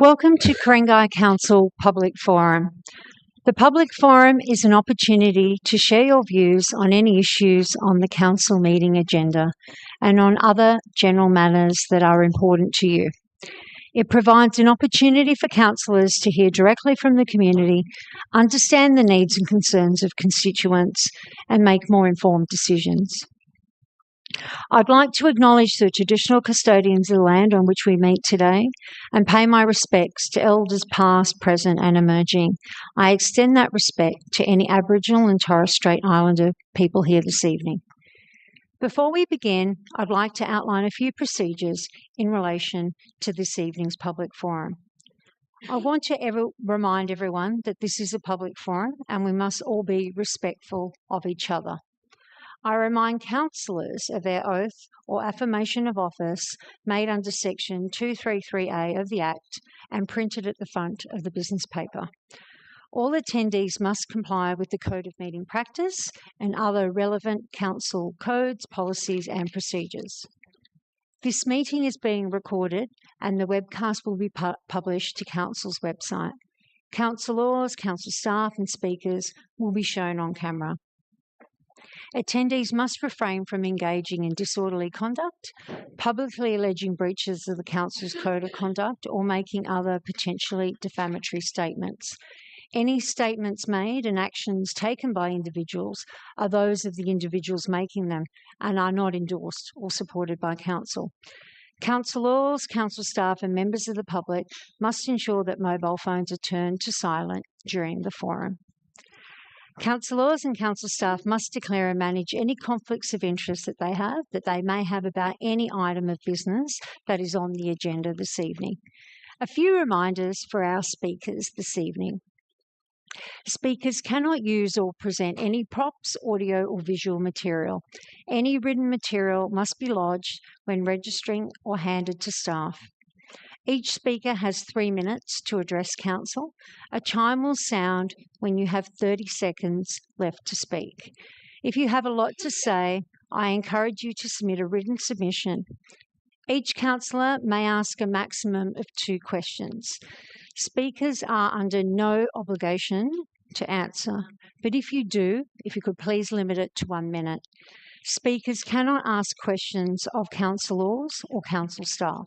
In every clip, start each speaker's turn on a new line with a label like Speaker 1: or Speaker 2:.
Speaker 1: Welcome to Ku-ring-gai Council Public Forum. The Public Forum is an opportunity to share your views on any issues on the Council meeting agenda and on other general matters that are important to you. It provides an opportunity for councillors to hear directly from the community, understand the needs and concerns of constituents, and make more informed decisions. I'd like to acknowledge the traditional custodians of the land on which we meet today and pay my respects to elders past, present and emerging. I extend that respect to any Aboriginal and Torres Strait Islander people here this evening. Before we begin, I'd like to outline a few procedures in relation to this evening's public forum. I want to remind everyone that this is a public forum and we must all be respectful of each other. I remind councillors of their oath or affirmation of office made under section 233A of the Act and printed at the front of the business paper. All attendees must comply with the Code of Meeting Practice and other relevant council codes, policies and procedures. This meeting is being recorded and the webcast will be published to Council's website. Councillors, council staff and speakers will be shown on camera. Attendees must refrain from engaging in disorderly conduct, publicly alleging breaches of the Council's Code of Conduct or making other potentially defamatory statements. Any statements made and actions taken by individuals are those of the individuals making them and are not endorsed or supported by Council. Councillors, council staff and members of the public must ensure that mobile phones are turned to silent during the forum. Councillors and council staff must declare and manage any conflicts of interest that they may have about any item of business that is on the agenda this evening. A few reminders for our speakers this evening. Speakers cannot use or present any props, audio or visual material. Any written material must be lodged when registering or handed to staff. Each speaker has 3 minutes to address council. A chime will sound when you have 30 seconds left to speak. If you have a lot to say, I encourage you to submit a written submission. Each councillor may ask a maximum of 2 questions. Speakers are under no obligation to answer, but if you do, if you could please limit it to 1 minute. Speakers cannot ask questions of councillors or council staff.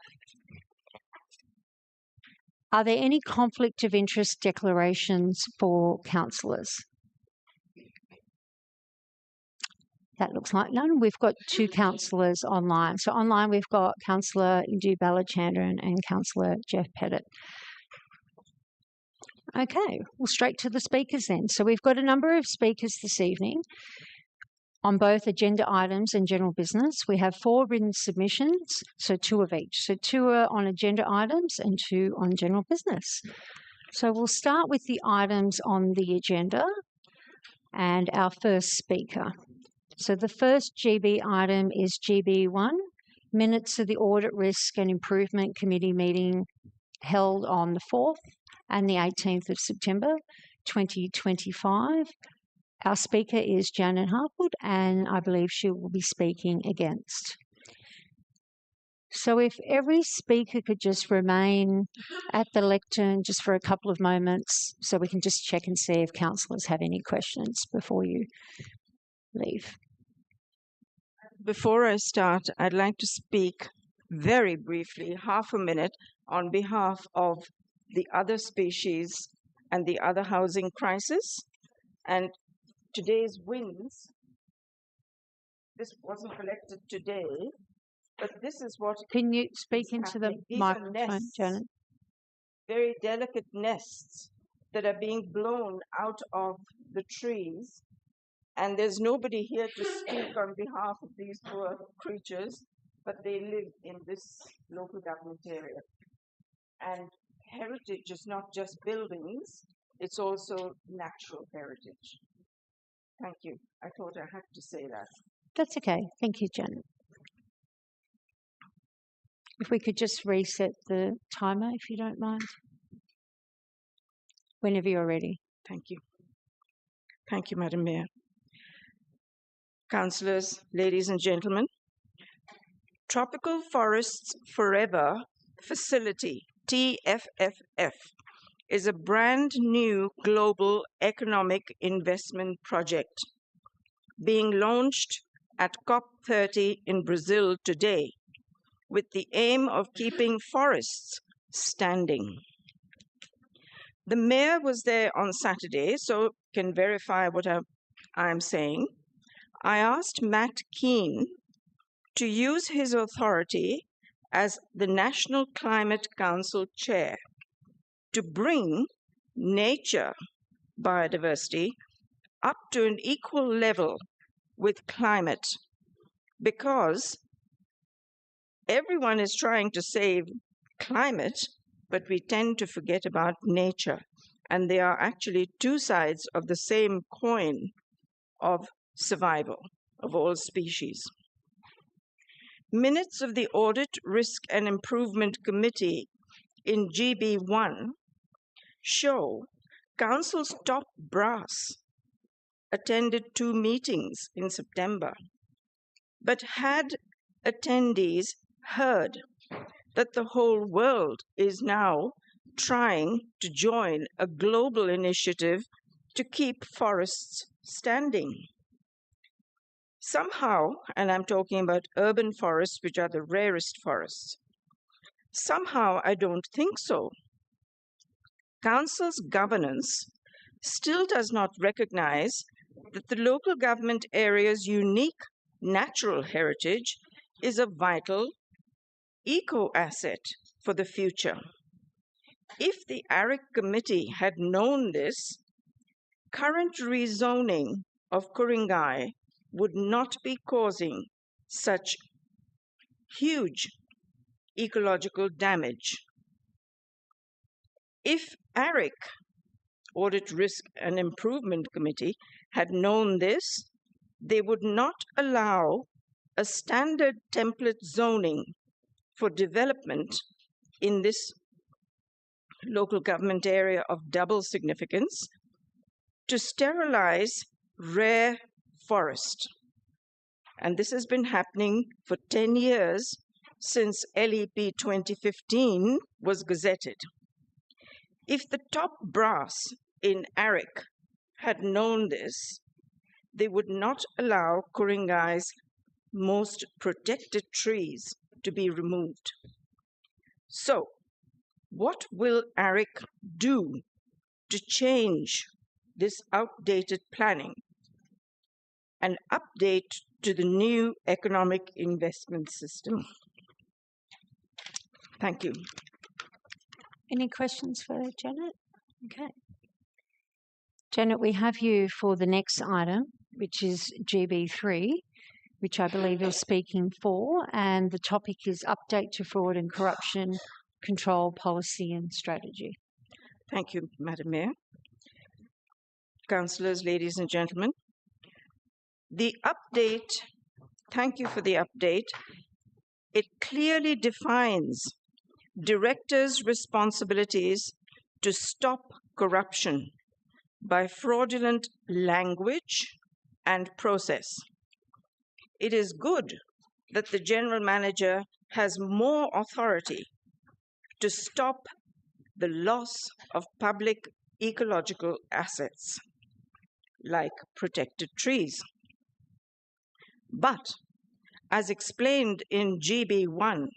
Speaker 1: Are there any conflict of interest declarations for councillors? That looks like none. We've got 2 councillors online. So online we've got Councillor Indu Balachandran and Councillor Jeff Pettit. Okay, well straight to the speakers then. So we've got a number of speakers this evening on both agenda items and general business. We have 4 written submissions, so 2 of each. So 2 are on agenda items and 2 on general business. So we'll start with the items on the agenda and our first speaker. So the first GB item is GB1, minutes of the Audit Risk and Improvement Committee meeting held on the 4th and the 18th of September 2025. Our speaker is Janet Hartwood, and I believe she will be speaking against. So if every speaker could just remain at the lectern just for a couple of moments so we can just check and see if councillors have any questions before you leave.
Speaker 2: Before I start, I'd like to speak very briefly, half a minute, on behalf of the other species and the other housing crisis. And today's winds, this wasn't collected today, but this is what...
Speaker 1: Can you speak into the microphone, Janet?
Speaker 2: Very delicate nests that are being blown out of the trees, and there's nobody here to speak on behalf of these poor creatures, but they live in this local government area. And heritage is not just buildings, it's also natural heritage. Thank you. I thought I had to say that.
Speaker 1: That's okay. Thank you, Janet. If we could just reset the timer, if you don't mind. Whenever you're ready.
Speaker 2: Thank you. Thank you, Madam Mayor. Councillors, ladies and gentlemen, Tropical Forests Forever facility TFFF, is a brand new global economic investment project being launched at COP30 in Brazil today, with the aim of keeping forests standing. The mayor was there on Saturday, so can verify what I'm saying. I asked Matt Keane to use his authority as the National Climate Council chair to bring nature biodiversity up to an equal level with climate, because everyone is trying to save climate, but we tend to forget about nature. And they are actually two sides of the same coin of survival of all species. Minutes of the Audit, Risk and Improvement Committee in GB1 show Council's top brass attended 2 meetings in September, but had attendees heard that the whole world is now trying to join a global initiative to keep forests standing? Somehow, and I'm talking about urban forests, which are the rarest forests, somehow I don't think so. Council's governance still does not recognize that the local government area's unique natural heritage is a vital eco-asset for the future. If the ARIC committee had known this, current rezoning of Ku-ring-gai would not be causing such huge ecological damage. If ARIC, Audit, Risk and Improvement Committee, had known this, they would not allow a standard template zoning for development in this local government area of double significance to sterilize rare forest. And this has been happening for 10 years since LEP 2015 was gazetted. If the top brass in ARIC had known this, they would not allow Ku-ring-gai's most protected trees to be removed. So, what will ARIC do to change this outdated planning and update to the new economic investment system? Thank you.
Speaker 1: Any questions for Janet? Okay. Janet, we have you for the next item, which is GB3, which I believe you're speaking for, and the topic is Update to Fraud and Corruption Control Policy and Strategy.
Speaker 2: Thank you, Madam Mayor. Councillors, ladies and gentlemen. The update, thank you for the update. It clearly defines directors' responsibilities to stop corruption by fraudulent language and process. It is good that the General Manager has more authority to stop the loss of public ecological assets, like protected trees. But, as explained in GB1,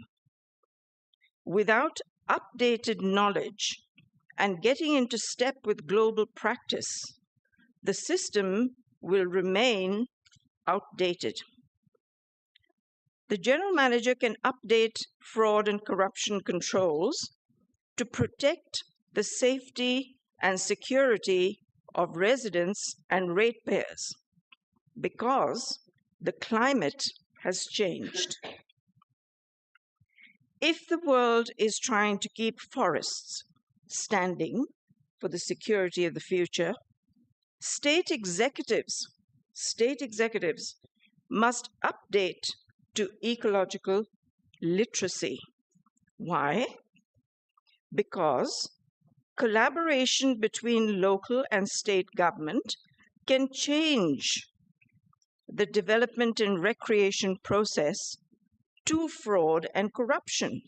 Speaker 2: without updated knowledge and getting into step with global practice, the system will remain outdated. The General Manager can update fraud and corruption controls to protect the safety and security of residents and ratepayers, because the climate has changed. If the world is trying to keep forests standing for the security of the future, state executives must update to ecological literacy. Why? Because collaboration between local and state government can change the development and recreation process to fraud and corruption.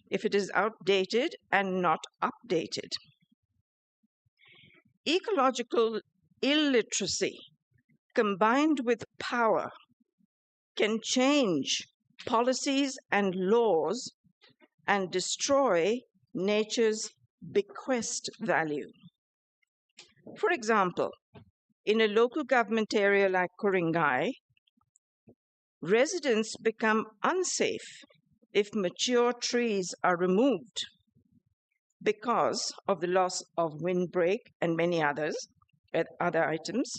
Speaker 2: if it is outdated and not updated. Ecological illiteracy combined with power can change policies and laws and destroy nature's bequest value. For example, in a local government area like Ku-ring-gai, residents become unsafe if mature trees are removed because of the loss of windbreak and many other items,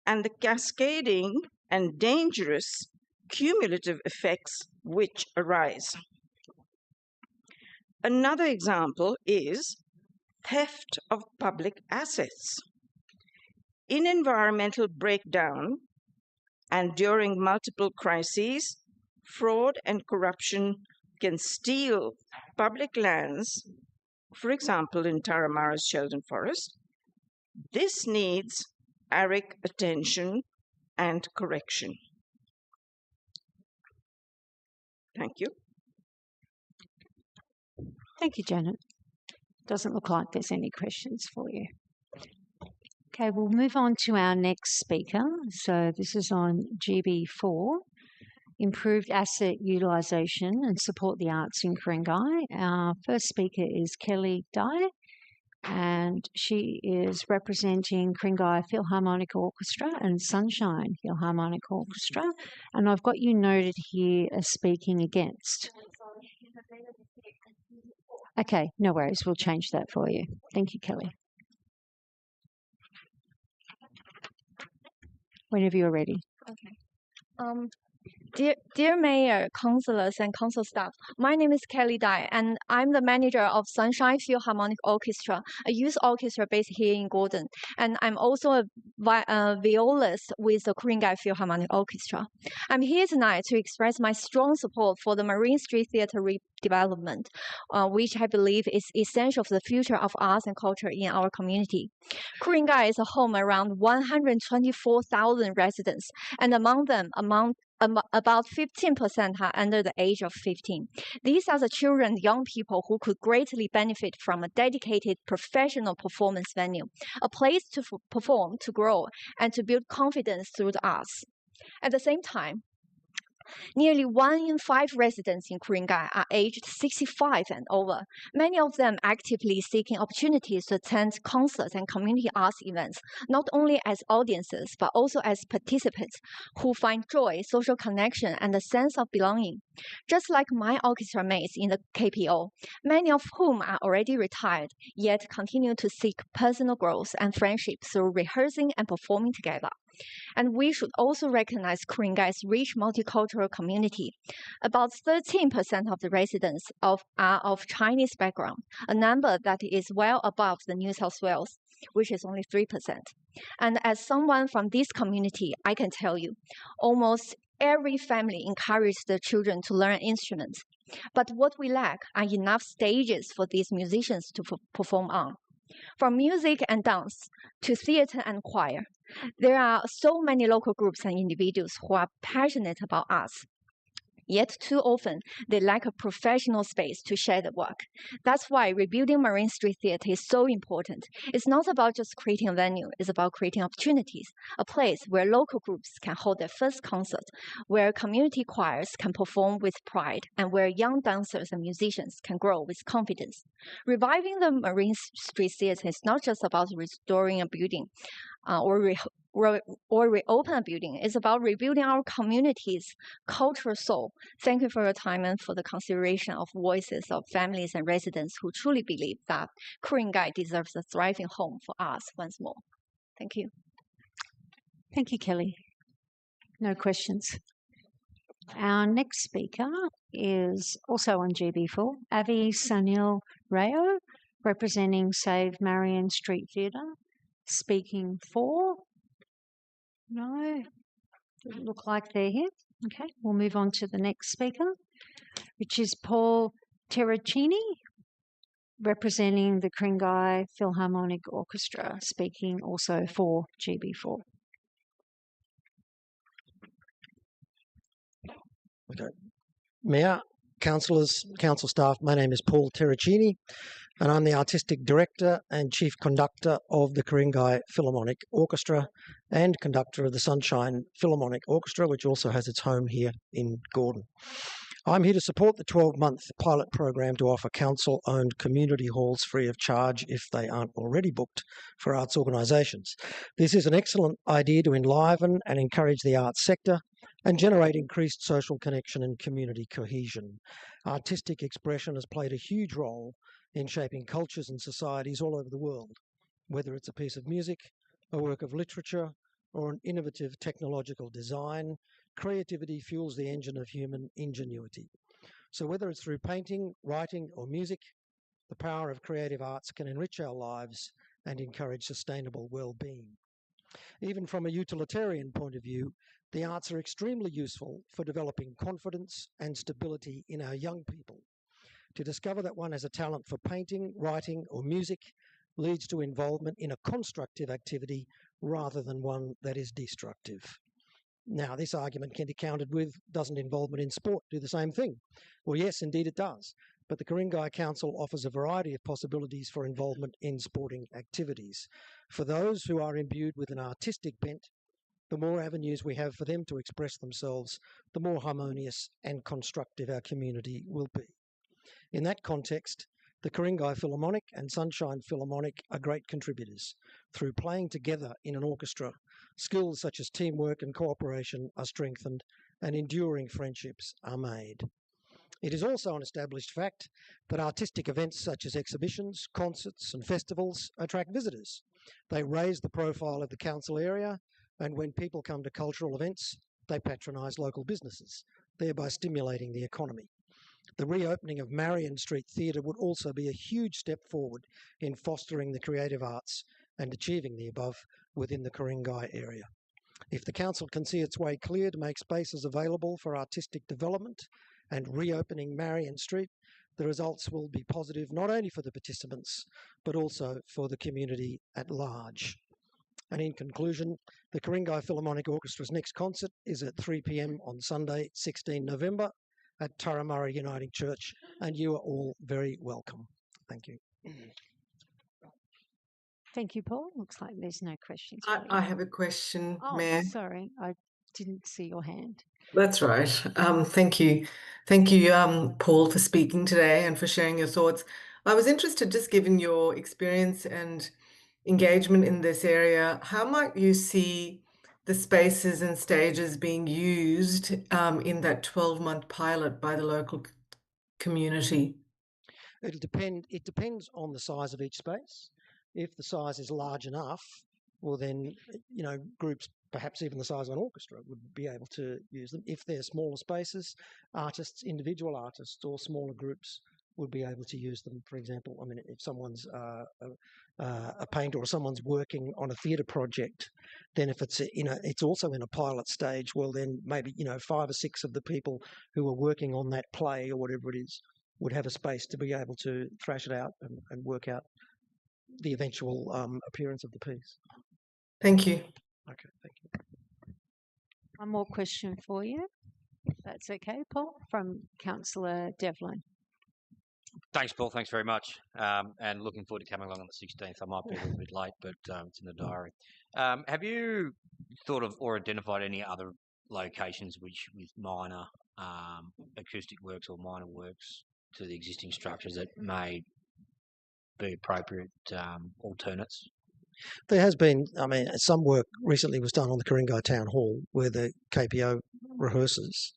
Speaker 2: and the cascading and dangerous cumulative effects which arise. Another example is theft of public assets. In environmental breakdown and during multiple crises, fraud and corruption can steal public lands, for example, in Taramara's Sheldon Forest. This needs ARIC attention and correction. Thank you.
Speaker 1: Thank you, Janet. Doesn't look like there's any questions for you. Okay, we'll move on to our next speaker. So this is on GB4, improved asset utilisation and support the arts in Ku-ring-gai. Our first speaker is Kelly Dye, and she is representing Ku-ring-gai Philharmonic Orchestra and Sunshine Philharmonic Orchestra. And I've got you noted here as speaking against. Okay, no worries. We'll change that for you. Thank you, Kelly. Whenever you're ready.
Speaker 3: Okay. Dear Mayor, councillors, and council staff, my name is Kelly Dye, and I'm the manager of Sunshine Philharmonic Orchestra, a youth orchestra based here in Gordon. And I'm also a violist with the Ku-ring-gai Philharmonic Orchestra. I'm here tonight to express my strong support for the Marine Street Theatre redevelopment, which I believe is essential for the future of arts and culture in our community. Ku-ring-gai is a home around 124,000 residents, and among them, about 15% are under the age of 15. These are the children, young people who could greatly benefit from a dedicated professional performance venue, a place to perform, to grow, and to build confidence through the arts. At the same time, nearly 1 in 5 residents in Ku-ring-gai are aged 65 and over, many of them actively seeking opportunities to attend concerts and community arts events, not only as audiences, but also as participants who find joy, social connection, and a sense of belonging. Just like my orchestra mates in the KPO, many of whom are already retired, yet continue to seek personal growth and friendship through rehearsing and performing together. And we should also recognize Ku-ring-gai's rich multicultural community. About 13% of the residents are of Chinese background, a number that is well above the New South Wales, which is only 3%. And as someone from this community, I can tell you, almost every family encourages their children to learn instruments. But what we lack are enough stages for these musicians to perform on. From music and dance to theater and choir, there are so many local groups and individuals who are passionate about arts. Yet too often, they lack a professional space to share the work. That's why rebuilding Marine Street Theatre is so important. It's not about just creating a venue, it's about creating opportunities, a place where local groups can hold their first concert, where community choirs can perform with pride, and where young dancers and musicians can grow with confidence. Reviving the Marine Street Theatre is not just about restoring a building or reopen a building. It's about rebuilding our community's cultural soul. Thank you for your time and for the consideration of voices of families and residents who truly believe that Ku-ring-gai deserves a thriving home for us once more. Thank you.
Speaker 1: Thank you, Kelly. No questions. Our next speaker is also on GB4, Avi Sanil Rayo, representing Save Marion Street Theatre, speaking for. No, doesn't look like they're here. Okay, we'll move on to the next speaker, which is Paul Terracini, representing the Ku-ring-gai Philharmonic Orchestra, speaking also for GB4.
Speaker 4: Okay. Mayor, councillors, council staff. My name is Paul Terracini, and I'm the Artistic Director and Chief Conductor of the Ku-ring-gai Philharmonic Orchestra and conductor of the Sunshine Philharmonic Orchestra, which also has its home here in Gordon. I'm here to support the 12-month pilot program to offer council-owned community halls free of charge if they aren't already booked for arts organisations. This is an excellent idea to enliven and encourage the arts sector and generate increased social connection and community cohesion. Artistic expression has played a huge role in shaping cultures and societies all over the world, whether it's a piece of music, a work of literature, or an innovative technological design. Creativity fuels the engine of human ingenuity. So whether it's through painting, writing, or music, the power of creative arts can enrich our lives and encourage sustainable well-being. Even from a utilitarian point of view, the arts are extremely useful for developing confidence and stability in our young people. To discover that one has a talent for painting, writing, or music leads to involvement in a constructive activity rather than one that is destructive. Now, this argument can be countered with, doesn't involvement in sport do the same thing? Well, yes, indeed it does. But the Ku-ring-gai Council offers a variety of possibilities for involvement in sporting activities. For those who are imbued with an artistic bent, the more avenues we have for them to express themselves, the more harmonious and constructive our community will be. In that context, the Ku-ring-gai Philharmonic and Sunshine Philharmonic are great contributors. Through playing together in an orchestra, skills such as teamwork and cooperation are strengthened and enduring friendships are made. It is also an established fact that artistic events such as exhibitions, concerts and festivals attract visitors. They raise the profile of the council area, and when people come to cultural events, they patronise local businesses, thereby stimulating the economy. The reopening of Marion Street Theatre would also be a huge step forward in fostering the creative arts and achieving the above within the Ku-ring-gai area. If the council can see its way clear to make spaces available for artistic development and reopening Marion Street, the results will be positive not only for the participants but also for the community at large. And in conclusion, the Ku-ring-gai Philharmonic Orchestra's next concert is at 3 p.m. on Sunday, 16 November at Turramurra Uniting Church, and you are all very welcome. Thank you.
Speaker 1: Thank you, Paul. Looks like there's no questions.
Speaker 5: I have a question,
Speaker 1: Oh,
Speaker 5: Mayor.
Speaker 1: sorry, I didn't see your hand.
Speaker 5: That's right. Thank you. Thank you, Paul, for speaking today and for sharing your thoughts. I was interested, just given your experience and engagement in this area, how might you see the spaces and stages being used in that 12-month pilot by the local community?
Speaker 4: It'll depend. It depends on the size of each space. If the size is large enough, well then, groups, perhaps even the size of an orchestra, would be able to use them. If they're smaller spaces, artists, individual artists or smaller groups would be able to use them. For example, I mean, if someone's a painter or someone's working on a theatre project, then if it's it's also in a pilot stage, well then maybe 5 or 6 of the people who are working on that play or whatever it is would have a space to be able to thrash it out and work out the eventual appearance of the piece.
Speaker 5: Thank you.
Speaker 4: Okay, thank you.
Speaker 1: One more question for you. That's okay, Paul, from Councillor Devlin.
Speaker 6: Thanks, Paul. Thanks very much. And looking forward to coming along on the 16th. I might be a little bit late, but it's in the diary. Have you thought of or identified any other locations with minor acoustic works or minor works to the existing structures that may be appropriate alternates?
Speaker 4: There has been, some work recently was done on the Ku-ring-gai Town Hall where the KPO rehearses.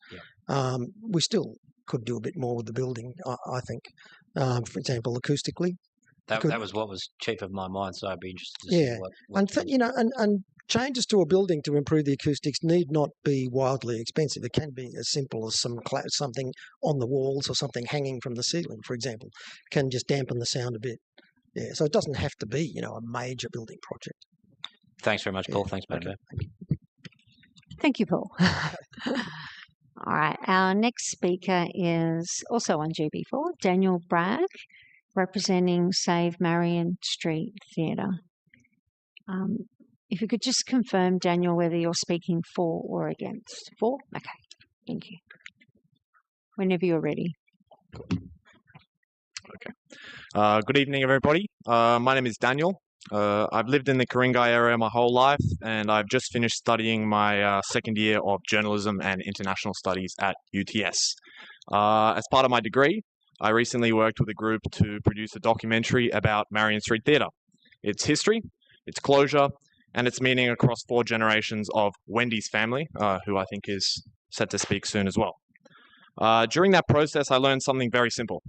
Speaker 4: Yeah. We still could do a bit more with the building, I think. For example, acoustically.
Speaker 6: That was what was chief of my mind, so I'd be interested to see what
Speaker 4: and changes to a building to improve the acoustics need not be wildly expensive. It can be as simple as something on the walls or something hanging from the ceiling, for example, can just dampen the sound a bit. Yeah, so it doesn't have to be, a major building project.
Speaker 6: Thanks very much, Paul. Yeah. Thanks, Madam Mayor.
Speaker 1: Thank you, Paul. All right, our next speaker is also on GB4, Daniel Bragg, representing Save Marion Street Theatre. If you could just confirm, Daniel, whether you're speaking for or against. For? Okay, thank you. Whenever you're ready.
Speaker 7: Good evening, everybody. My name is Daniel. I've lived in the Ku-ring-gai area my whole life, and I've just finished studying my second year of journalism and international studies at UTS. As part of my degree, I recently worked with a group to produce a documentary about Marion Street Theatre, its history, its closure, and its meaning across 4 generations of Wendy's family, who I think is set to speak soon as well. During that process, I learned something very simple.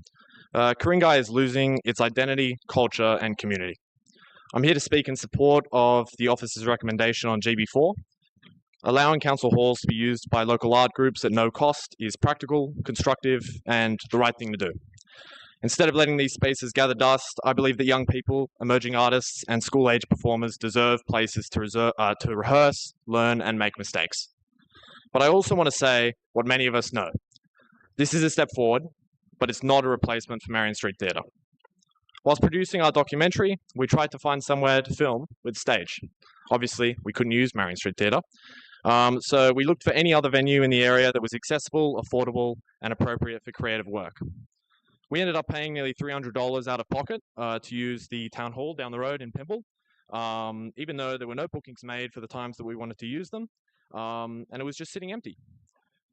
Speaker 7: Ku-ring-gai is losing its identity, culture, and community. I'm here to speak in support of the office's recommendation on GB4. Allowing council halls to be used by local art groups at no cost is practical, constructive, and the right thing to do. Instead of letting these spaces gather dust, I believe that young people, emerging artists, and school-age performers deserve places to rehearse, learn, and make mistakes. But I also want to say what many of us know. This is a step forward, but it's not a replacement for Marion Street Theatre. Whilst producing our documentary, we tried to find somewhere to film with stage. Obviously, we couldn't use Marion Street Theatre, so we looked for any other venue in the area that was accessible, affordable, and appropriate for creative work. We ended up paying nearly $300 out of pocket to use the town hall down the road in Pimple, even though there were no bookings made for the times that we wanted to use them, and it was just sitting empty.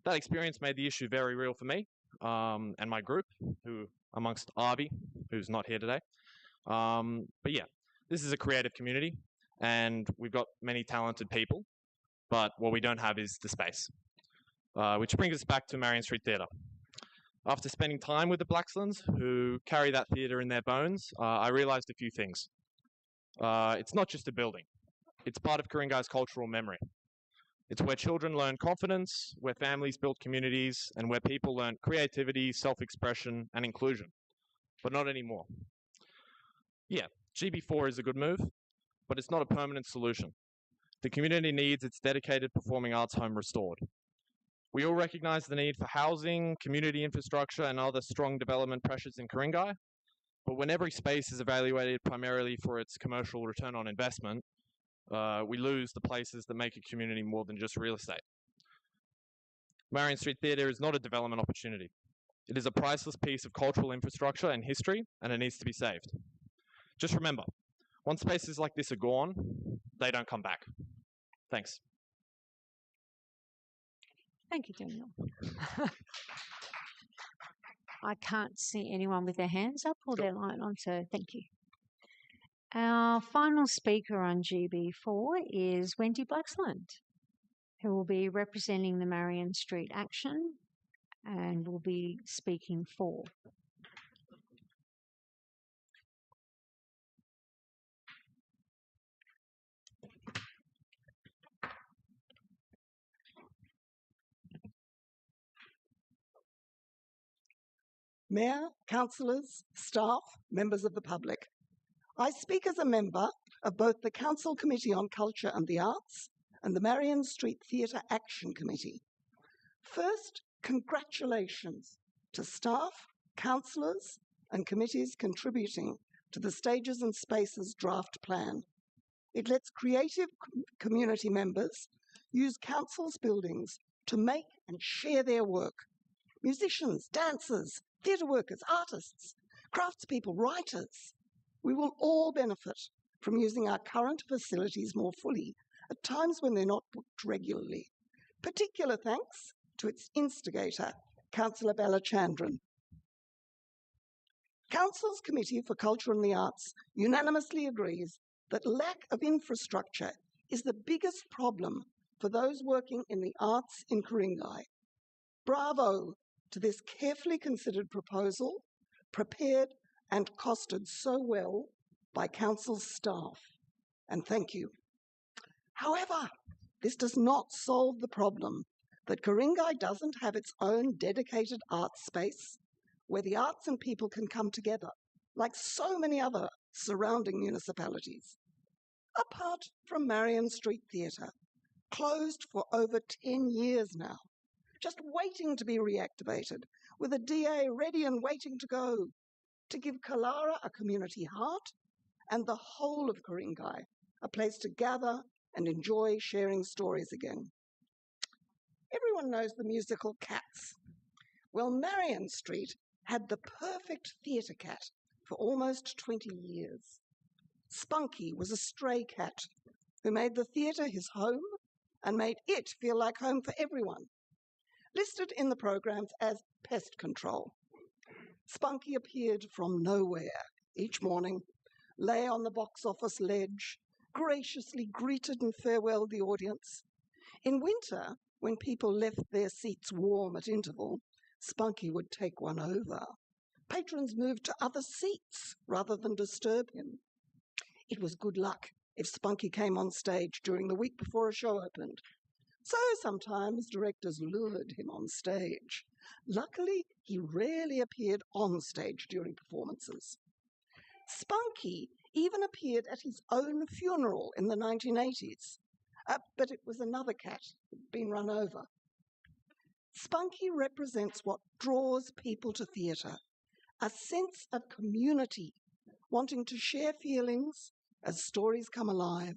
Speaker 7: That experience made the issue very real for me and my group, who amongst Avi, who's not here today. But yeah, this is a creative community, and we've got many talented people, but what we don't have is the space. Which brings us back to Marion Street Theatre. After spending time with the Blaxlands, who carry that theatre in their bones, I realized a few things. It's not just a building. It's part of Ku-ring-gai's cultural memory. It's where children learn confidence, where families build communities, and where people learn creativity, self-expression, and inclusion. But not anymore. Yeah, GB4 is a good move, but it's not a permanent solution. The community needs its dedicated performing arts home restored. We all recognize the need for housing, community infrastructure, and other strong development pressures in Ku-ring-gai, but when every space is evaluated primarily for its commercial return on investment, we lose the places that make a community more than just real estate. Marion Street Theatre is not a development opportunity. It is a priceless piece of cultural infrastructure and history, and it needs to be saved. Just remember, once spaces like this are gone, they don't come back. Thanks.
Speaker 1: Thank you, Daniel. I can't see anyone with their hands up or their light on, so thank you. Our final speaker on GB4 is Wendy Blaxland, who will be representing the Marion Street Action and will be speaking for.
Speaker 8: Mayor, councillors, staff, members of the public. I speak as a member of both the Council Committee on Culture and the Arts and the Marion Street Theatre Action Committee. First, congratulations to staff, councillors and committees contributing to the Stages and Spaces draft plan. It lets creative community members use council's buildings to make and share their work. Musicians, dancers, theatre workers, artists, craftspeople, writers. We will all benefit from using our current facilities more fully at times when they're not booked regularly. Particular thanks to its instigator, Councillor Balachandran. Council's Committee for Culture and the Arts unanimously agrees that lack of infrastructure is the biggest problem for those working in the arts in Ku-ring-gai. Bravo to this carefully considered proposal, prepared and costed so well by Council's staff, and thank you. However, this does not solve the problem that Ku-ring-gai doesn't have its own dedicated arts space where the arts and people can come together, like so many other surrounding municipalities. Apart from Marion Street Theatre, closed for over 10 years now, just waiting to be reactivated, with a DA ready and waiting to go, to give Kalara a community heart and the whole of Ku-ring-gai a place to gather and enjoy sharing stories again. Everyone knows the musical Cats. Well, Marion Street had the perfect theatre cat for almost 20 years. Spunky was a stray cat who made the theatre his home and made it feel like home for everyone. Listed in the programs as pest control, Spunky appeared from nowhere each morning, lay on the box office ledge, graciously greeted and farewelled the audience. In winter, when people left their seats warm at interval, Spunky would take one over. Patrons moved to other seats rather than disturb him. It was good luck if Spunky came on stage during the week before a show opened. So sometimes directors lured him on stage. Luckily, he rarely appeared on stage during performances. Spunky even appeared at his own funeral in the 1980s, but it was another cat who'd been run over. Spunky represents what draws people to theatre, a sense of community, wanting to share feelings as stories come alive.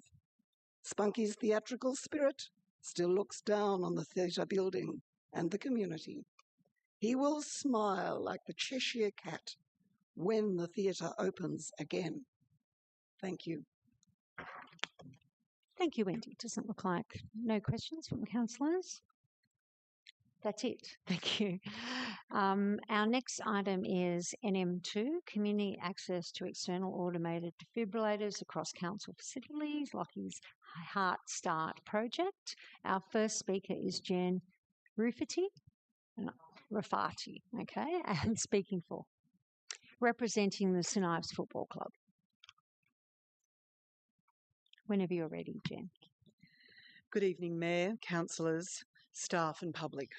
Speaker 8: Spunky's theatrical spirit still looks down on the theatre building and the community. He will smile like the Cheshire Cat when the theatre opens again. Thank you.
Speaker 1: Thank you, Wendy. Doesn't look like no questions from the councillors. That's it. Thank you. Our next item is NM2, Community Access to External Automated Defibrillators Across Council Facilities, Lockie's Heart Start Project. Our first speaker is Jen Rafati, okay, and speaking for, representing the St Ives Football Club. Whenever you're ready, Jen.
Speaker 9: Good evening, Mayor, councillors, staff and public.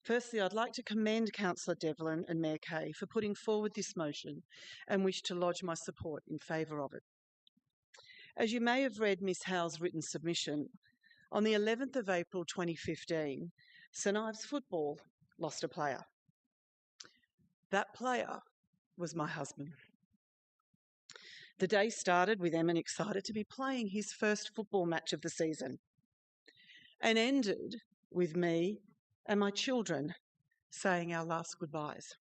Speaker 9: Firstly, I'd like to commend Councillor Devlin and Mayor Kay for putting forward this motion and wish to lodge my support in favour of it. As you may have read Ms Howe's written submission, on the 11th of April 2015, St Ives Football lost a player. That player was my husband. The day started with Emin excited to be playing his first football match of the season and ended with me and my children saying our last goodbyes.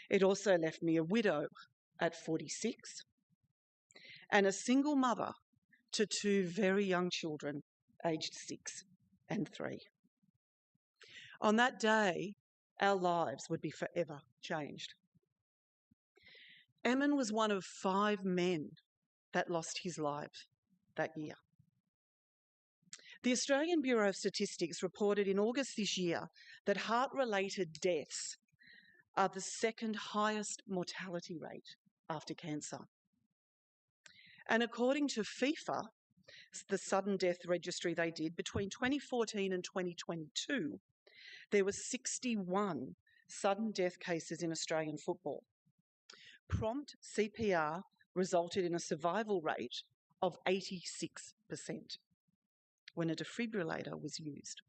Speaker 9: It also left me a widow at 46 and a single mother to two very young children aged 6 and 3. On that day, our lives would be forever changed. Emin was one of 5 men that lost his life that year. The Australian Bureau of Statistics reported in August this year that heart-related deaths are the second highest mortality rate after cancer. And according to FIFA, the sudden death registry they did, between 2014 and 2022, there were 61 sudden death cases in Australian football. Prompt CPR resulted in a survival rate of 86% when a defibrillator was used,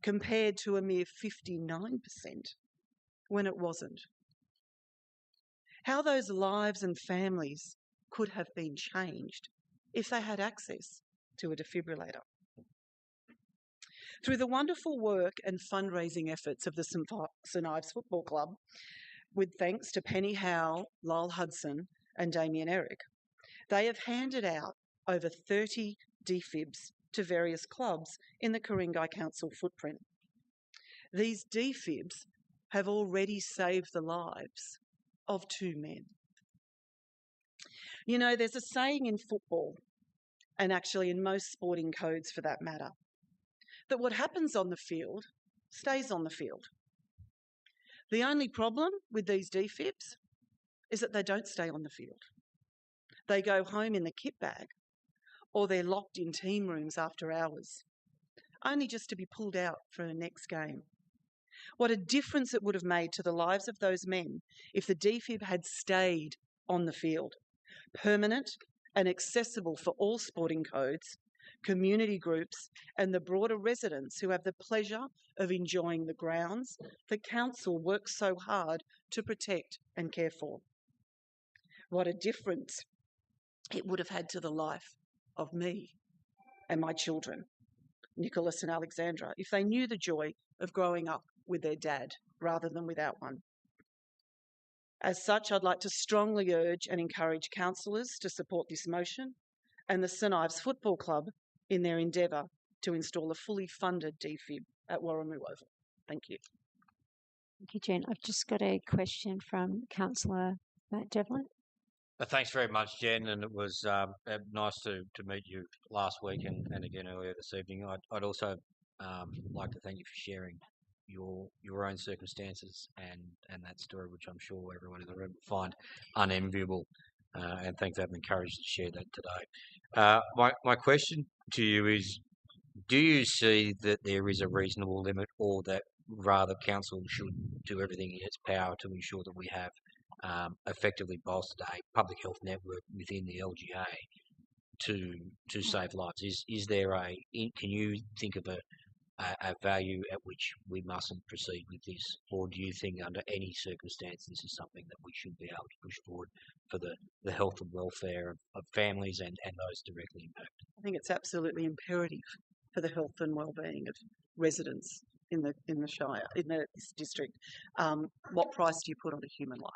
Speaker 9: compared to a mere 59% when it wasn't. How those lives and families could have been changed if they had access to a defibrillator. Through the wonderful work and fundraising efforts of the St Ives Football Club, with thanks to Penny Howe, Lyle Hudson and Damien Eric, they have handed out over 30 defibs to various clubs in the Ku-ring-gai Council footprint. These defibs have already saved the lives of 2 men. You know, there's a saying in football, and actually in most sporting codes for that matter, that what happens on the field stays on the field. The only problem with these defibs is that they don't stay on the field. They go home in the kit bag, or they're locked in team rooms after hours, only just to be pulled out for the next game. What a difference it would have made to the lives of those men if the defib had stayed on the field, permanent and accessible for all sporting codes, community groups and the broader residents who have the pleasure of enjoying the grounds the council works so hard to protect and care for. What a difference it would have had to the life of me and my children, Nicholas and Alexandra, if they knew the joy of growing up with their dad rather than without one. As such, I'd like to strongly urge and encourage councillors to support this motion and the St Ives Football Club in their endeavour to install a fully funded DFIB at Warramoo Oval. Thank you.
Speaker 1: Thank you, Jen. I've just got a question from Councillor Matt Devlin.
Speaker 6: Thanks very much, Jen, and it was nice to meet you last week and again earlier this evening. I'd also like to thank you for sharing your own circumstances and that story, which I'm sure everyone in the room will find unenviable. And thanks for having encouraged to share that today. My question to you is, do you see that there is a reasonable limit, or that rather council should do everything in its power to ensure that we have effectively bolstered a public health network within the LGA to save lives? Is there can you think of a value at which we mustn't proceed with this, or do you think under any circumstance this is something that we should be able to push forward for the health and welfare of families and those directly impacted?
Speaker 9: I think it's absolutely imperative for the health and well-being of residents in the Shire, in this district. What price do you put on a human life?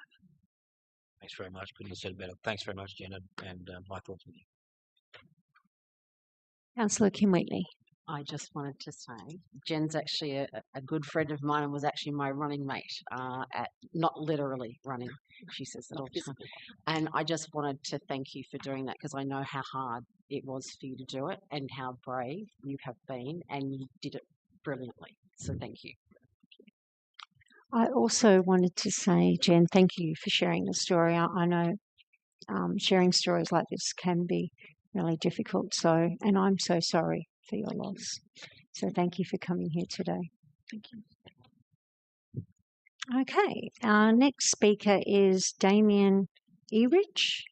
Speaker 6: Thanks very much. Couldn't have said it better. Thanks very much, Jen, and my thoughts with you.
Speaker 1: Councillor Kim Wheatley.
Speaker 10: I just wanted to say, Jen's actually a good friend of mine and was actually my running mate, not literally running, she says that all the time. And I just wanted to thank you for doing that, because I know how hard it was for you to do it and how brave you have been, and you did it brilliantly. So thank you.
Speaker 1: I also wanted to say, Jen, thank you for sharing the story. I know sharing stories like this can be really difficult, and I'm so sorry for your loss. So thank you for coming here today.
Speaker 9: Thank you.
Speaker 1: Okay, our next speaker is Damien Erich,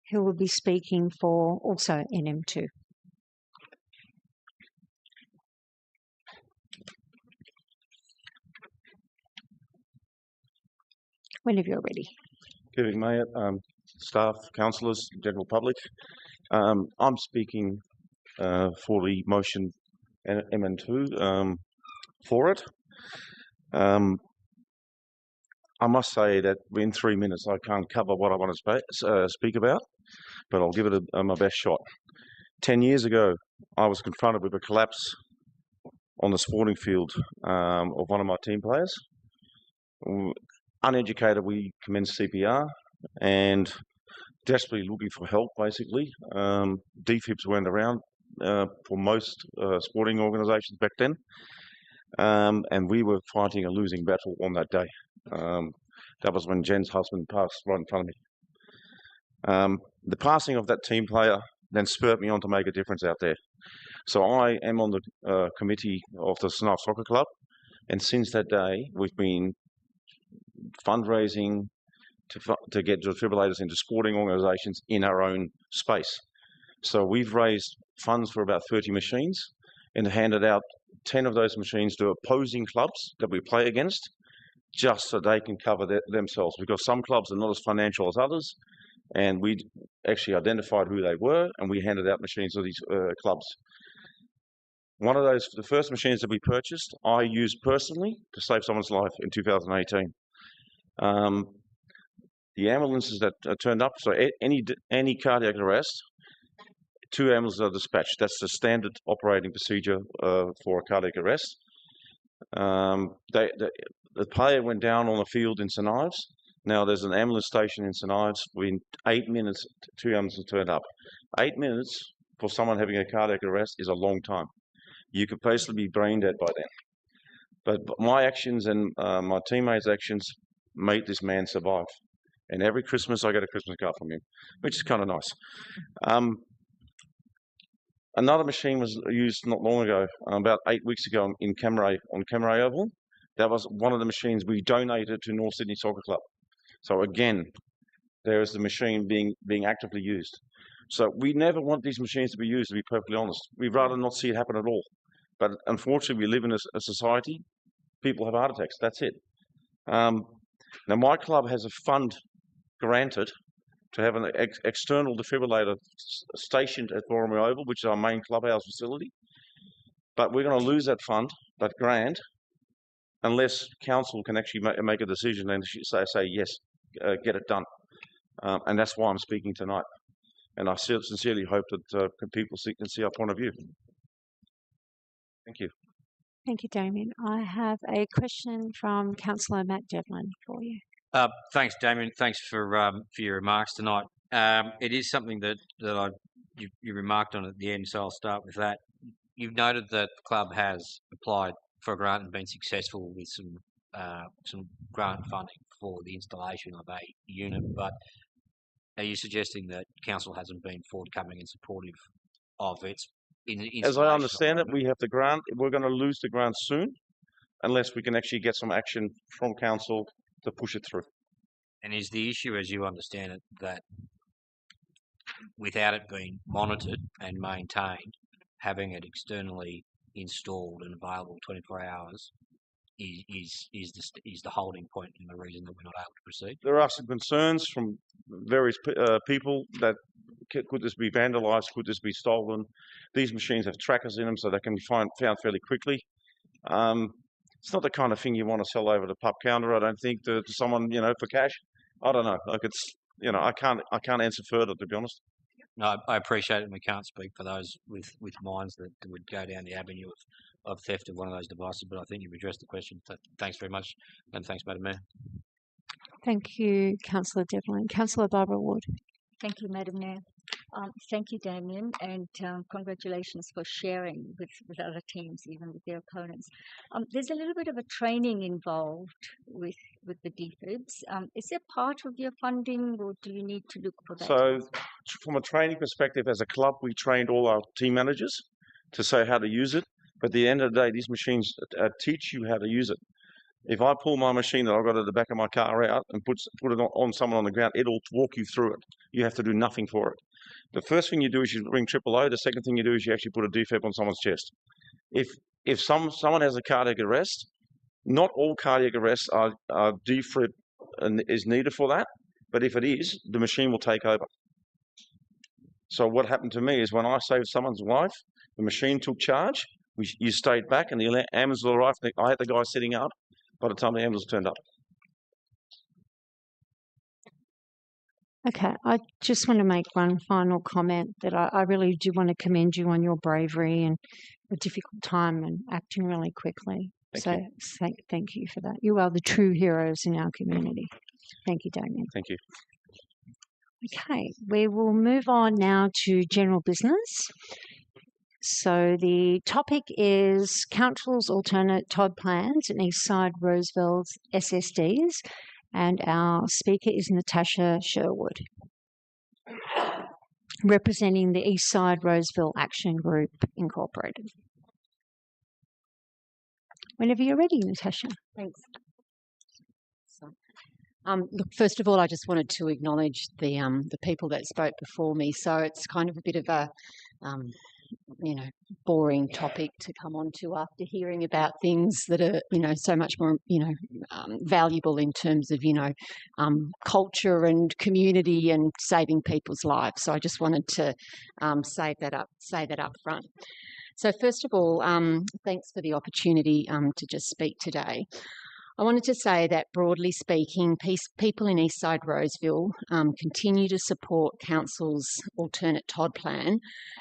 Speaker 1: who will be speaking for also NM2. Whenever you're ready.
Speaker 11: Good evening, Mayor, staff, councillors, general public. I'm speaking for the motion MN2 for it. I must say that in 3 minutes I can't cover what I want to speak about, but I'll give it my best shot. 10 years ago, I was confronted with a collapse on the sporting field of one of my team players. Uneducated, we commenced CPR and desperately looking for help, basically. DFIBs weren't around for most sporting organisations back then, and we were fighting a losing battle on that day. That was when Jen's husband passed right in front of me. The passing of that team player then spurred me on to make a difference out there. So I am on the committee of the St Ives Soccer Club, and since that day we've been fundraising to get defibrillators into sporting organisations in our own space. So we've raised funds for about 30 machines and handed out 10 of those machines to opposing clubs that we play against, just so they can cover themselves, because some clubs are not as financial as others, and we actually identified who they were and we handed out machines to these clubs. One of those, the first machines that we purchased, I used personally to save someone's life in 2018. The ambulances that turned up, so any cardiac arrest, 2 ambulances are dispatched. That's the standard operating procedure for a cardiac arrest. The player went down on the field in St Ives. Now there's an ambulance station in St Ives. Within 8 minutes, 2 ambulances turned up. 8 minutes for someone having a cardiac arrest is a long time. You could basically be brain dead by then. But my actions and my teammates' actions made this man survive. And every Christmas I get a Christmas card from him, which is kind of nice. Another machine was used not long ago, about 8 weeks ago on Camaray Oval. That was one of the machines we donated to North Sydney Soccer Club. So again, there is the machine being actively used. So we never want these machines to be used, to be perfectly honest. We'd rather not see it happen at all. But unfortunately, we live in a society, people have heart attacks, that's it. Now my club has a fund granted to have an external defibrillator stationed at Warramoo Oval, which is our main clubhouse facility. But we're going to lose that fund, that grant, unless council can actually make a decision and say yes, get it done. And that's why I'm speaking tonight. And I sincerely hope that people can see our point of view. Thank you.
Speaker 1: Thank you, Damien. I have a question from Councillor Matt Devlin for you.
Speaker 6: Thanks, Damien. Thanks for your remarks tonight. It is something that you remarked on at the end, so I'll start with that. You've noted that the club has applied for a grant and been successful with some grant funding for the installation of a unit, but are you suggesting that council hasn't been forthcoming and supportive of its installation?
Speaker 11: As I understand it, we have the grant. We're going to lose the grant soon unless we can actually get some action from council to push it through.
Speaker 6: And is the issue, as you understand it, that without it being monitored and maintained, having it externally installed and available 24 hours is the holding point and the reason that we're not able to proceed?
Speaker 11: There are some concerns from various people that could this be vandalised, could this be stolen? These machines have trackers in them so they can be found fairly quickly. It's not the kind of thing you want to sell over the pub counter, I don't think, to someone, for cash. I don't know. Like I can't answer further, to be honest.
Speaker 6: No, I appreciate it, and we can't speak for those with minds that would go down the avenue of theft of one of those devices, but I think you've addressed the question. Thanks very much, and thanks, Madam Mayor.
Speaker 1: Thank you, Councillor Devlin. Councillor Barbara Wood.
Speaker 12: Thank you, Madam Mayor. Thank you, Damien, and congratulations for sharing with other teams, even with their opponents. There's a little bit of a training involved with the DFIBs. Is there part of your funding, or do you need to look for that?
Speaker 11: So, from a training perspective, as a club, we trained all our team managers to say how to use it. But at the end of the day, these machines teach you how to use it. If I pull my machine that I've got at the back of my car out and put it on someone on the ground, it'll walk you through it. You have to do nothing for it. The first thing you do is you ring O. The second thing you do is you actually put a DFib on someone's chest. If someone has a cardiac arrest, not all cardiac arrests are DFib and is needed for that. But if it is, the machine will take over. So what happened to me is when I saved someone's life, the machine took charge. You stayed back, and the ambulance arrived. I had the guy sitting up by the time the ambulance turned up.
Speaker 1: Okay, I just want to make one final comment that I really do want to commend you on your bravery and a difficult time and acting really quickly. Thank you for that. You are the true heroes in our community. Thank you, Damien.
Speaker 11: Thank you.
Speaker 1: Okay, we will move on now to general business. So the topic is Council's alternate TOD plans in Eastside Roseville's SSDs, and our speaker is Natasha Sherwood, representing the Eastside Roseville Action Group Incorporated. Whenever you're ready, Natasha.
Speaker 10: Thanks. Look, first of all, I just wanted to acknowledge the people that spoke before me. So it's kind of a bit of a boring topic to come on to after hearing about things that are, so much more, valuable in terms of, culture and community and saving people's lives. So I just wanted to say that up front. So first of all, thanks for the opportunity to just speak today. I wanted to say that, broadly speaking, people in Eastside Roseville continue to support Council's alternate TOD plan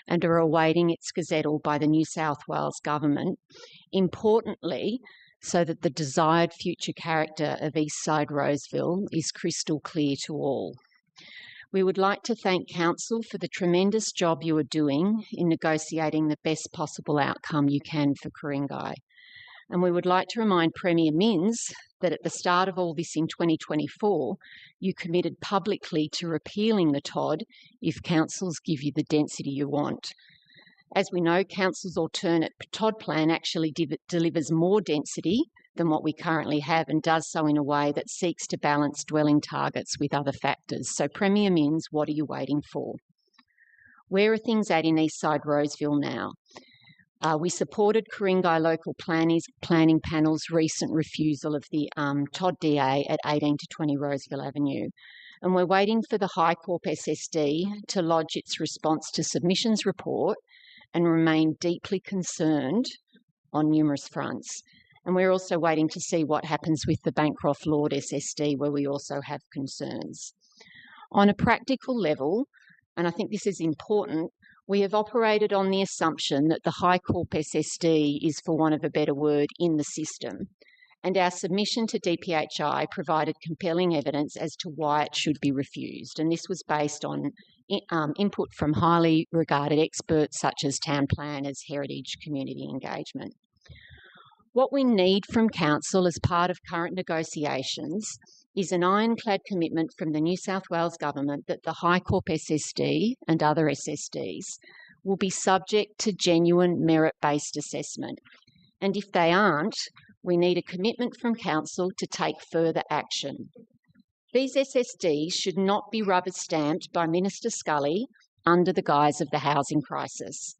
Speaker 10: and are awaiting its gazettal by the New South Wales Government, importantly, so that the desired future character of Eastside Roseville is crystal clear to all. We would like to thank Council for the tremendous job you are doing in negotiating the best possible outcome you can for Ku-ring-gai. And we would like to remind Premier Minns that at the start of all this in 2024, you committed publicly to repealing the TOD if councils give you the density you want. As we know, Council's alternate TOD plan actually delivers more density than what we currently have, and does so in a way that seeks to balance dwelling targets with other factors. So Premier Minns, what are you waiting for? Where are things at in Eastside Roseville now? We supported Ku-ring-gai local planning panel's recent refusal of the TOD DA at 18 to 20 Roseville Avenue. And we're waiting for the High Corp SSD to lodge its response to submissions report and remain deeply concerned on numerous fronts.
Speaker 13: And we're also waiting to see what happens with the Bancroft Lord SSD, where we also have concerns. On a practical level, and I think this is important, we have operated on the assumption that the High Corp SSD is, for want of a better word, in the system. And our submission to DPHI provided compelling evidence as to why it should be refused. And this was based on input from highly regarded experts such as town planners, heritage, community engagement. What we need from Council as part of current negotiations is an ironclad commitment from the New South Wales Government that the High Corp SSD and other SSDs will be subject to genuine merit-based assessment. And if they aren't, we need a commitment from Council to take further action. These SSDs should not be rubber-stamped by Minister Scully under the guise of the housing crisis.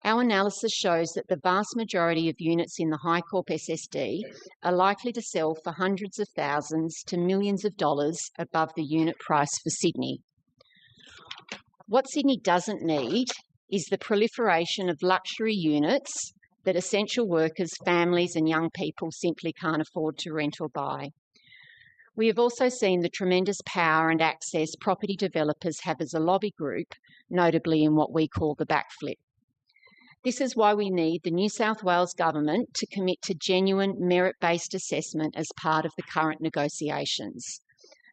Speaker 13: Our analysis shows that the vast majority of units in the High Corp SSD are likely to sell for hundreds of thousands to millions of dollars above the unit price for Sydney. What Sydney doesn't need is the proliferation of luxury units that essential workers, families and young people simply can't afford to rent or buy. We have also seen the tremendous power and access property developers have as a lobby group, notably in what we call the backflip. This is why we need the New South Wales Government to commit to genuine merit-based assessment as part of the current negotiations.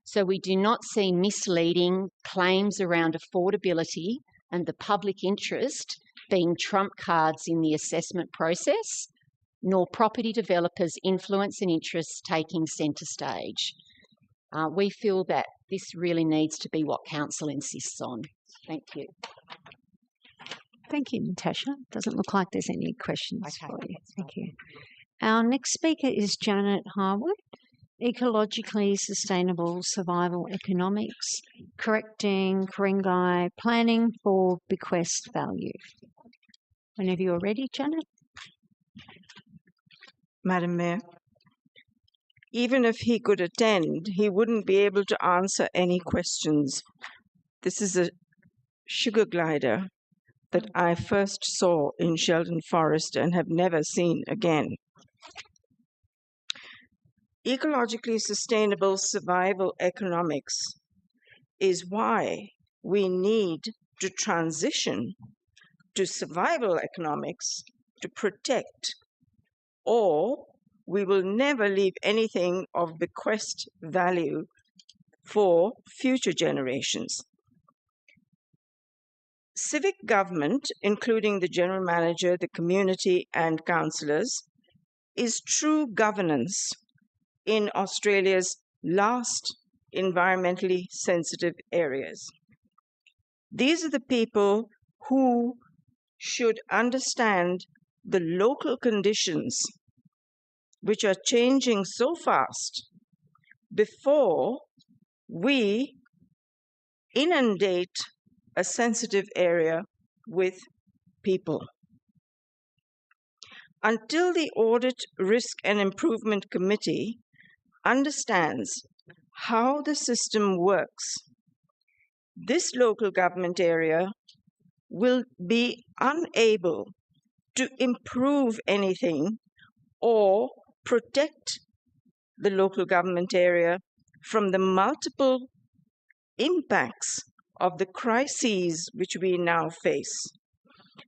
Speaker 13: So we do not see misleading claims around affordability and the public interest being trump cards in the assessment process, nor property developers' influence and interests taking centre stage. We feel that this really needs to be what Council insists on. Thank you.
Speaker 1: Thank you, Natasha. Doesn't look like there's any questions
Speaker 13: Okay,
Speaker 1: for you.
Speaker 13: that's
Speaker 1: Thank you. Our next speaker is Janet Harwood, Ecologically Sustainable Survival Economics, Correcting Ku-ring-gai Planning for Bequest Value. Whenever you're ready, Janet.
Speaker 2: Madam Mayor, even if he could attend, he wouldn't be able to answer any questions. This is a sugar glider that I first saw in Sheldon Forest and have never seen again. Ecologically sustainable survival economics is why we need to transition to survival economics to protect, or we will never leave anything of bequest value for future generations. Civic government, including the general manager, the community and councillors, is true governance in Australia's last environmentally sensitive areas. These are the people who should understand the local conditions which are changing so fast before we inundate a sensitive area with people. Until the Audit, Risk and Improvement Committee understands how the system works, this local government area will be unable to improve anything or protect the local government area from the multiple impacts of the crises which we now face.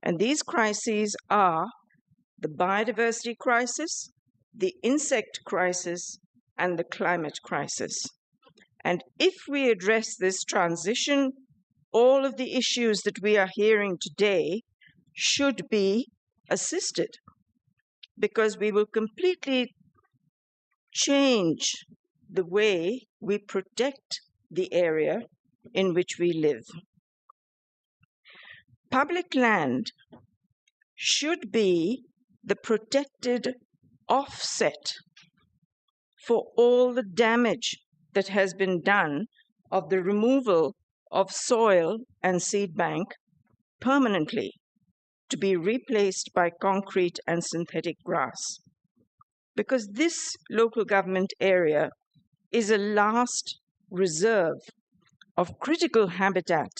Speaker 2: And these crises are the biodiversity crisis, the insect crisis, and the climate crisis. And if we address this transition, all of the issues that we are hearing today should be assisted, because we will completely change the way we protect the area in which we live. Public land should be the protected offset for all the damage that has been done of the removal of soil and seed bank permanently to be replaced by concrete and synthetic grass. Because this local government area is a last reserve of critical habitat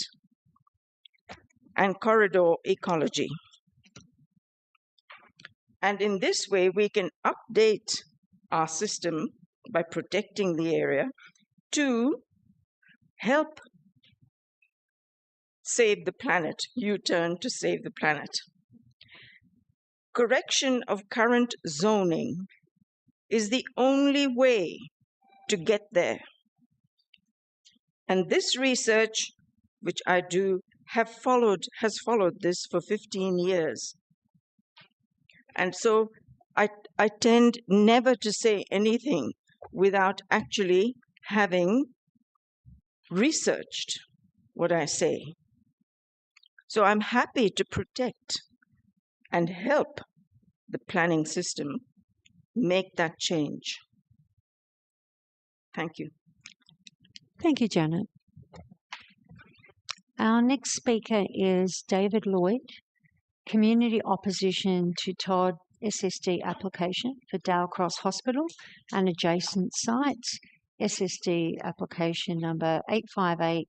Speaker 2: and corridor ecology. And in this way, we can update our system by protecting the area to help save the planet, U-turn to save the planet. Correction of current zoning is the only way to get there. And this research, which I do, has followed this for 15 years. And so I tend never to say anything without actually having researched what I say. So I'm happy to protect and help the planning system make that change. Thank you.
Speaker 1: Thank you, Janet. Our next speaker is David Lloyd, Community Opposition to Todd SSD application for Dowcross Hospital and adjacent sites, SSD application number 858-45958.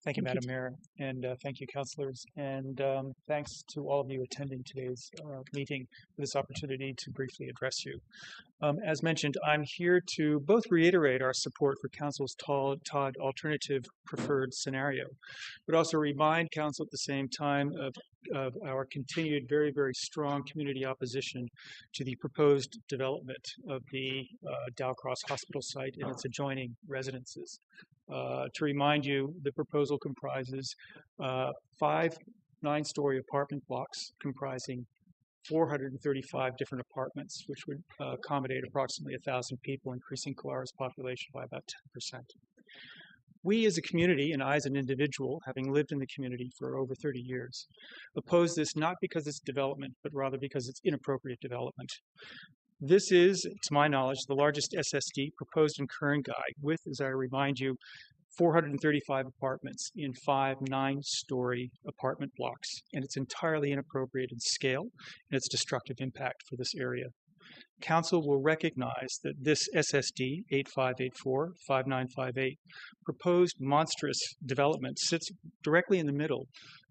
Speaker 14: Thank you, Madam Mayor, and thank you, councillors, and thanks to all of you attending today's meeting for this opportunity to briefly address you. As mentioned, I'm here to both reiterate our support for Council's Todd alternative preferred scenario, but also remind Council at the same time of our continued very, very strong community opposition to the proposed development of the Dowcross Hospital site and its adjoining residences. To remind you, the proposal comprises 5 9-story apartment blocks comprising 435 different apartments, which would accommodate approximately 1,000 people, increasing Kalara's population by about 10%. We as a community, and I as an individual, having lived in the community for over 30 years, oppose this not because it's development, but rather because it's inappropriate development. This is, to my knowledge, the largest SSD proposed in Ku-ring-gai with, as I remind you, 435 apartments in 5 9-story apartment blocks, and it's entirely inappropriate in scale and its destructive impact for this area. Council will recognize that this SSD 8584-5958 proposed monstrous development sits directly in the middle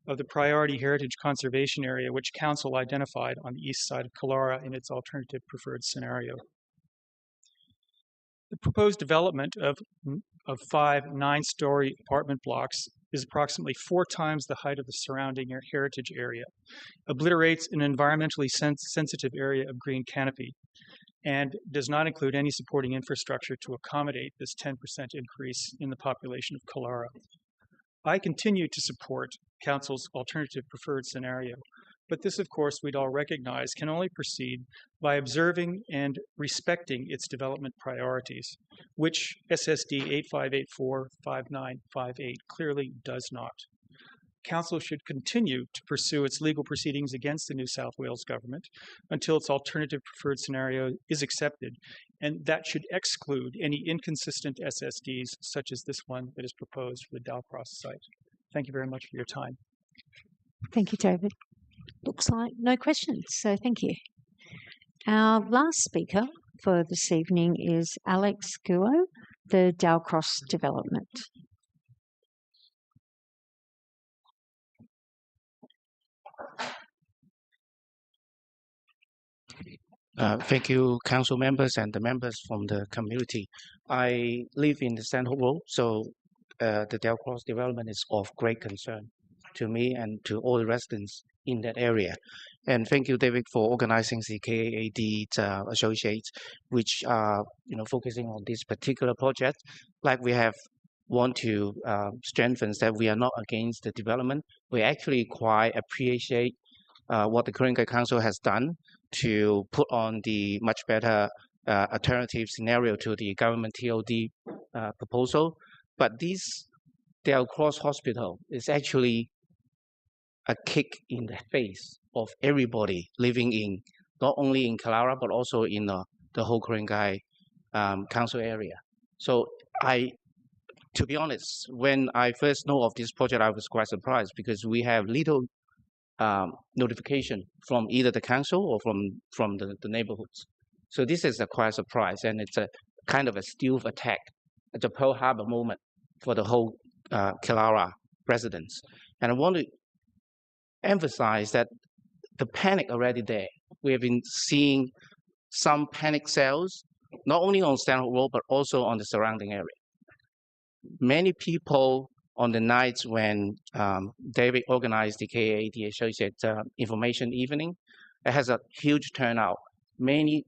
Speaker 14: of the priority heritage conservation area, which Council identified on the east side of Kalara in its alternative preferred scenario. The proposed development of 5 9-story apartment blocks is approximately 4 times the height of the surrounding heritage area, obliterates an environmentally sensitive area of green canopy, and does not include any supporting infrastructure to accommodate this 10% increase in the population of Kalara. I continue to support Council's alternative preferred scenario, but this, of course, we'd all recognize can only proceed by observing and respecting its development priorities, which SSD 8584-5958 clearly does not. Council should continue to pursue its legal proceedings against the New South Wales government until its alternative preferred scenario is accepted, and that should exclude any inconsistent SSDs such as this one that is proposed for the Dowcross site. Thank you very much for your time.
Speaker 1: Thank you, David. Looks like no questions, so thank you. Our last speaker for this evening is Alex Guo, the Dowcross Development.
Speaker 15: Thank you, council members and the members from the community. I live in the Central Road, so the Dowcross development is of great concern to me and to all the residents in that area. And thank you, David, for organizing the KAAD associates, which are focusing on this particular project. Like we have want to strengthen that we are not against the development. We actually quite appreciate what the Ku-ring-gai Council has done to put on the much better alternative scenario to the government TOD proposal. But this Dowcross Hospital is actually a kick in the face of everybody living in, not only in Kalara, but also in the whole Ku-ring-gai Council area. So to be honest, when I first know of this project, I was quite surprised because we have little notification from either the council or from the neighborhoods. So this is a quite surprise, and it's a kind of a stealth attack. It's a Pearl Harbor moment for the whole Kalara residents. And I want to emphasize that the panic already there. We have been seeing some panic sales, not only on Stanhope Road, but also on the surrounding area. Many people on the nights when David organized the KA, the Associate Information Evening, it has a huge turnout. Many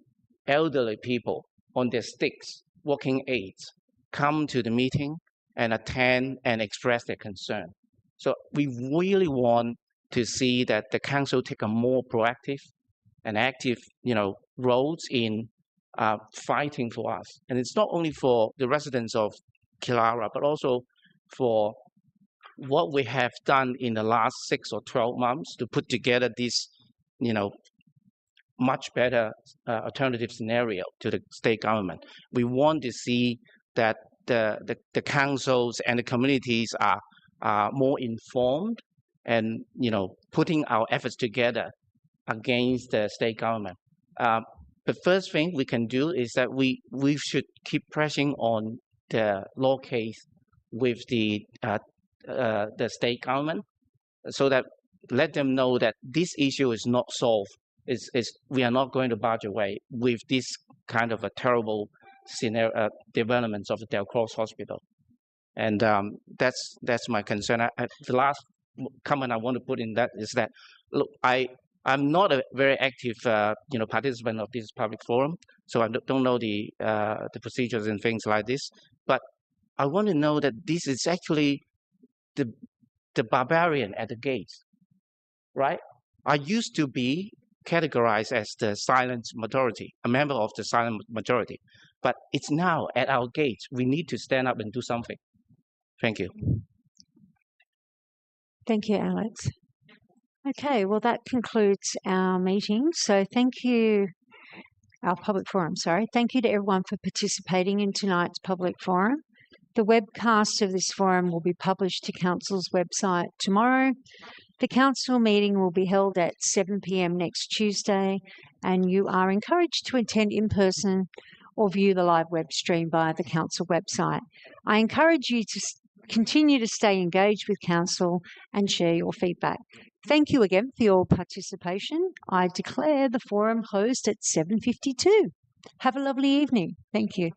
Speaker 15: elderly people on their sticks, walking aids, come to the meeting and attend and express their concern. So we really want to see that the council take a more proactive and active, roles in fighting for us. And it's not only for the residents of Kilara, but also for what we have done in the last 6 or 12 months to put together this, much better alternative scenario to the state government. We want to see that the councils and the communities are more informed and, putting our efforts together against the state government. The first thing we can do is that we should keep pressing on the law case with the state government, so that let them know that this issue is not solved. We are not going to barge away with this kind of a terrible scenario, developments of the Del Cross Hospital, and that's my concern. The last comment I want to put in that is that, look, I'm not a very active, participant of this public forum, so I don't know the procedures and things like this. But I want to know that this is actually the barbarian at the gates, right? I used to be categorized as the silent majority, a member of the silent majority, but it's now at our gates. We need to stand up and do something. Thank you.
Speaker 1: Thank you, Alex. Okay, well, that concludes our meeting. So our public forum, sorry. Thank you to everyone for participating in tonight's public forum. The webcast of this forum will be published to Council's website tomorrow. The Council meeting will be held at 7 p.m. next Tuesday, and you are encouraged to attend in person or view the live web stream via the Council website. I encourage you to continue to stay engaged with Council and share your feedback. Thank you again for your participation. I declare the forum closed at 7:52. Have a lovely evening. Thank you.